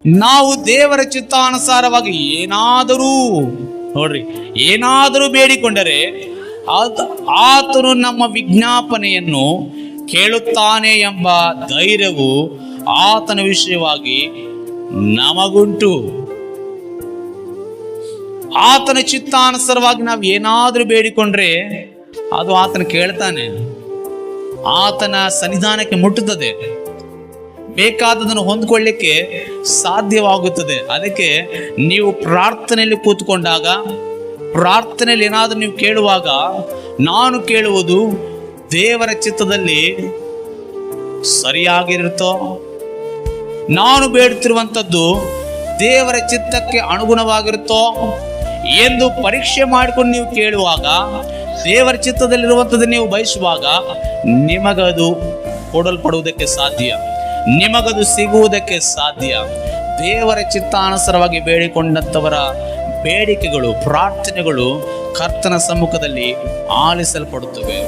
ನಾವು ದೇವರ ಚಿತ್ತಾನುಸಾರವಾಗಿ ಏನಾದರೂ ಬೇಡಿಕೊಂಡರೆ ಆತನು ನಮ್ಮ ವಿಜ್ಞಾಪನೆಯನ್ನು ಕೇಳುತ್ತಾನೆ ಎಂಬ ಧೈರ್ಯವು ಆತನ ವಿಷಯವಾಗಿ ನಮಗುಂಟು. ಆತನ ಚಿತ್ತಾನುಸಾರವಾಗಿ ನಾವು ಏನಾದರೂ ಬೇಡಿಕೊಂಡ್ರೆ ಅದು ಆತನ ಕೇಳ್ತಾನೆ, ಆತನ ಸನ್ನಿಧಾನಕ್ಕೆ ಮುಟ್ಟುತ್ತದೆ, ಬೇಕಾದದನ್ನು ಹೊಂದ್ಕೊಳ್ಳಿಕ್ಕೆ ಸಾಧ್ಯವಾಗುತ್ತದೆ. ಅದಕ್ಕೆ ನೀವು ಪ್ರಾರ್ಥನೆಯಲ್ಲಿ ಕೂತ್ಕೊಂಡಾಗ, ಪ್ರಾರ್ಥನೆಯಲ್ಲಿ ಏನಾದರೂ ನೀವು ಕೇಳುವಾಗ, ನಾನು ಕೇಳುವುದು ದೇವರ ಚಿತ್ತದಲ್ಲಿ ಸರಿಯಾಗಿರುತ್ತೋ, ನಾನು ಬೇಡುತ್ತಿರುವಂಥದ್ದು ದೇವರ ಚಿತ್ತಕ್ಕೆ ಅನುಗುಣವಾಗಿರುತ್ತೋ ಎಂದು ಪರೀಕ್ಷೆ ಮಾಡಿಕೊಂಡು ನೀವು ಕೇಳುವಾಗ, ದೇವರ ಚಿತ್ತದಲ್ಲಿರುವಂಥದ್ದು ನೀವು ಬಯಸುವಾಗ, ನಿಮಗದು ಕೊಡಲ್ಪಡುವುದಕ್ಕೆ ಸಾಧ್ಯ, ನಿಮಗದು ಸಿಗುವುದಕ್ಕೆ ಸಾಧ್ಯ. ದೇವರ ಚಿತ್ತಾನುಸಾರವಾಗಿ ಬೇಡಿಕೊಂಡಂಥವರ ಬೇಡಿಕೆಗಳು, ಪ್ರಾರ್ಥನೆಗಳು ಕರ್ತನ ಸಮ್ಮುಖದಲ್ಲಿ ಆಲಿಸಲ್ಪಡುತ್ತವೆ.